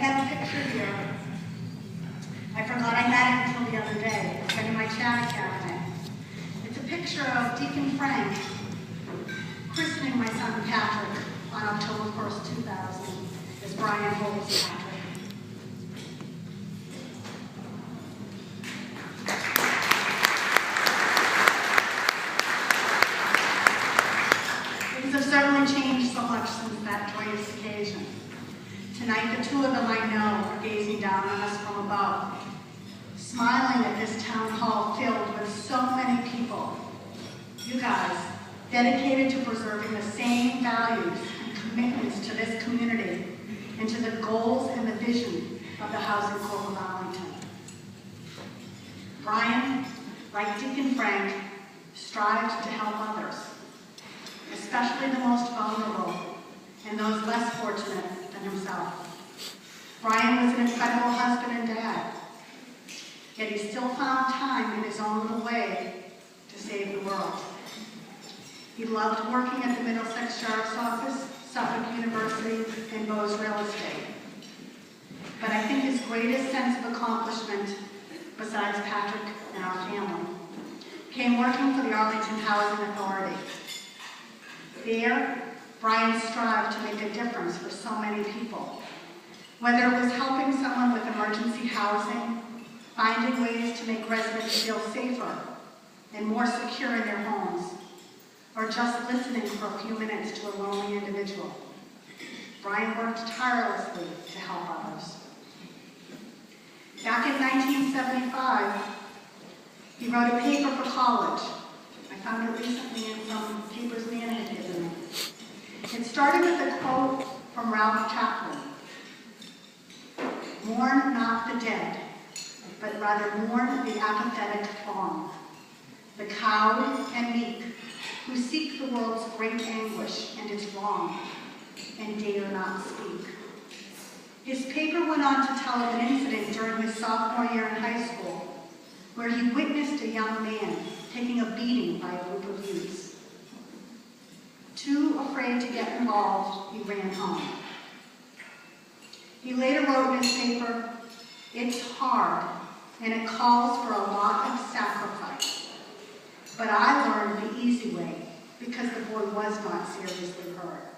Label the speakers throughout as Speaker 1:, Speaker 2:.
Speaker 1: have a picture here. I forgot I had it until the other day. It's been in my chat cabinet. It's a picture of Deacon Frank christening my son Patrick on October 1st, 2000, as Brian holds Patrick. Things have certainly changed so much since that joyous occasion. Tonight, the two of them I know are gazing down on us from above, smiling at this town hall filled with so many people. You guys, dedicated to preserving the same values and commitments to this community and to the goals and the vision of the Housing Corp of Arlington. Brian, like Deacon Frank, strived to help others, especially the most vulnerable and those less fortunate than himself. Brian was an incredible husband and dad, yet he still found time in his own little way to save the world. He loved working at the Middlesex Sheriff's Office, Suffolk University, and Bose Real Estate. But I think his greatest sense of accomplishment, besides Patrick and our family, came working for the Arlington Housing Authority. There, Brian strived to make a difference for so many people, whether it was helping someone with emergency housing, finding ways to make residents feel safer and more secure in their homes, or just listening for a few minutes to a lonely individual. Brian worked tirelessly to help others. Back in 1975, he wrote a paper for college. I found it recently in some papers Nana had given me. It started with a quote from Ralph Chaplin. "Mourn not the dead, but rather mourn the apathetic fawn, the cowed and meek, who seek the world's great anguish and its wrong, and dare not speak." His paper went on to tell of an incident during his sophomore year in high school, where he witnessed a young man taking a beating by a group of youths. Too afraid to get involved, he ran home. He later wrote in his paper, "It's hard, and it calls for a lot of sacrifice. But I learned the easy way because the boy was not seriously hurt."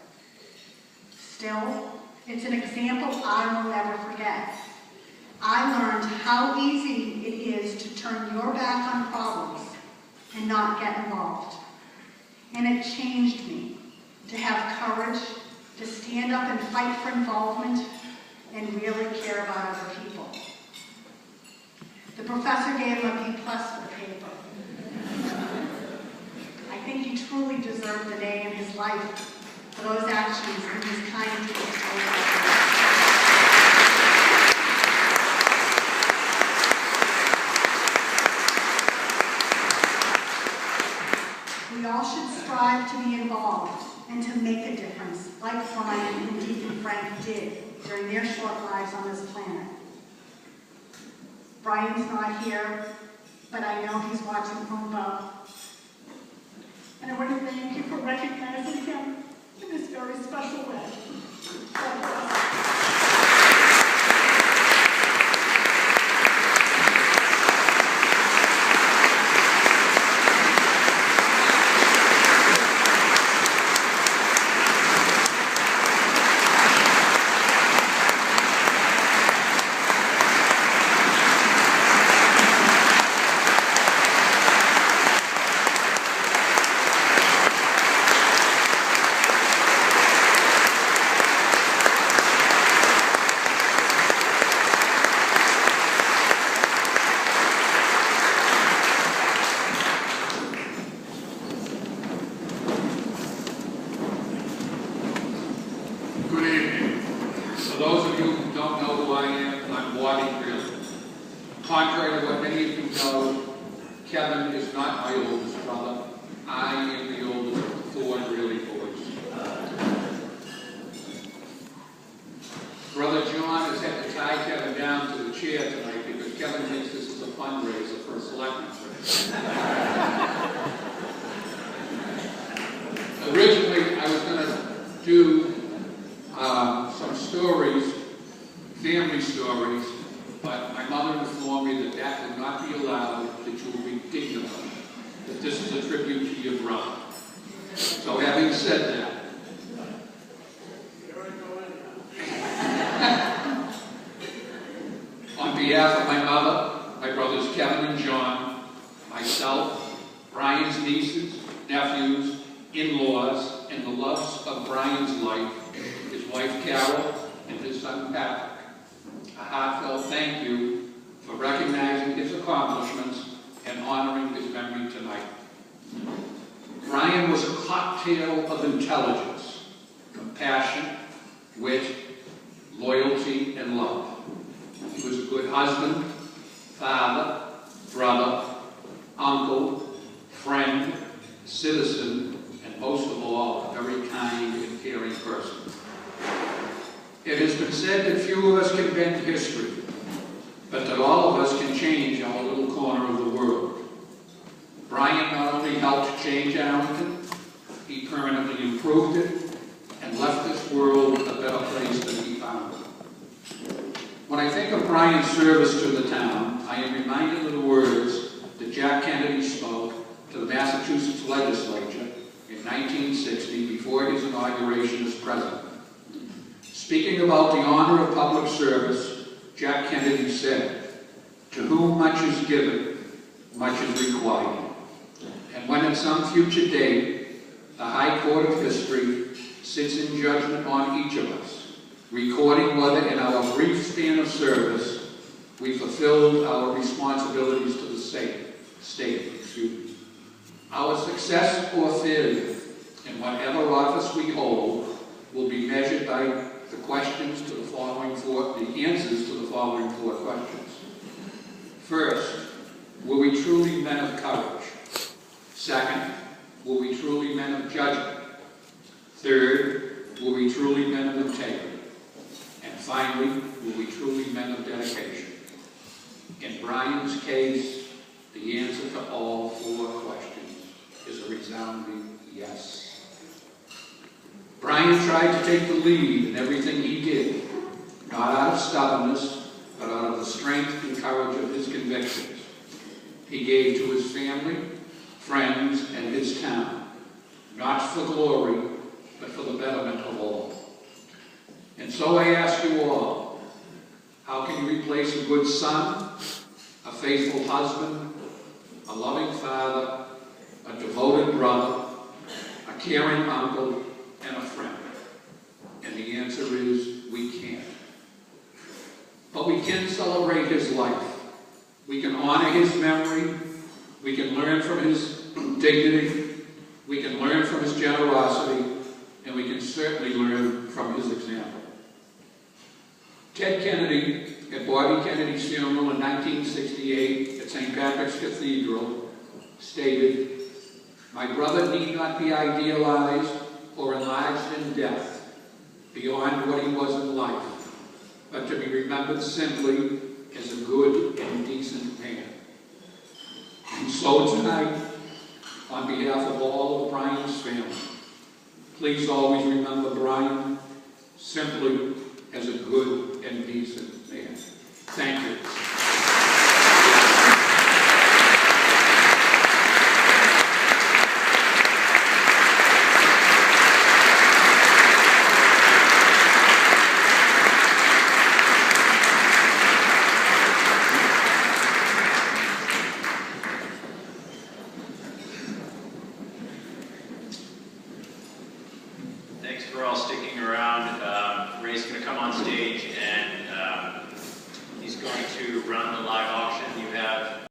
Speaker 1: Still, it's an example I will never forget. I learned how easy it is to turn your back on problems and not get involved. And it changed me to have courage, to stand up and fight for involvement, and really care about other people. The professor gave him a B+ for the paper. I think he truly deserved the day in his life for those actions and his kind to his children. We all should strive to be involved and to make a difference, like Brian and Deacon Frank did during their short lives on this planet. Brian's not here, but I know he's watching from above. And I want to thank you for recognizing him in this very special way. God bless.
Speaker 2: For those of you who don't know who I am, I'm Bob Greeley. Contrary to what many of you know, Kevin is not my oldest brother. I am the oldest of the four Greeley boys. Brother John has had to tie Kevin down to the chair tonight because Kevin thinks this is a fundraiser for a selectmen's race. Originally, I was going to do some stories, family brother. So having said that, on behalf of my mother, my brothers Kevin and John, myself, Brian's nieces, nephews, in-laws, and the loves of Brian's life, his wife Carol, and his son Patrick, a heartfelt thank you for recognizing his accomplishments and honoring his memory tonight. Brian was a cocktail of intelligence, compassion, wit, loyalty, and love. He was a good husband, father, brother, uncle, friend, citizen, and most of all, a very kind and caring person. It has been said that few of us can bend history, but that all of us can change our little corner of the world. Brian not only helped change Arlington, he permanently improved it and left this world a better place than he found it. When I think of Brian's service to the town, I am reminded of the words that Jack Kennedy spoke to the Massachusetts legislature in 1960 before his inauguration as president. Speaking about the honor of public service, Jack Kennedy said, "To whom much is given, much is required." And when at some future date, the High Court of History sits in judgment on each of us, recording whether in our brief span of service we fulfilled our responsibilities to the state. Our success or failure in whatever office we hold will be measured by the answers to the following four questions. First, were we truly men of courage? Second, were we truly men of judgment? Third, were we truly men of integrity? And finally, were we truly men of dedication? In Brian's case, the answer to all four questions is a resounding yes. Brian tried to take the lead in everything he did, not out of stubbornness, but out of the strength and courage of his convictions. He gave to his family, friends, and his town, not for glory, but for the betterment of all. And so I ask you all, how can you replace a good son, a faithful husband, a loving father, a devoted brother, a caring uncle, and a friend? And the answer is, we can't. But we can celebrate his life. We can honor his memory. We can learn from his dignity. We can learn from his generosity. And we can certainly learn from his example. Ted Kennedy, at Bobby Kennedy's funeral in 1968 at St. Patrick's Cathedral, stated, "My brother need not be idealized or enlarged in death beyond what he was in life, but to be remembered simply as a good and decent man." And so tonight, on behalf of all of Brian's family, please always remember Brian simply as a good and decent man. Thank you.
Speaker 3: Thanks for all sticking around. Ray's going to come on stage and he's going to run the live auction. You have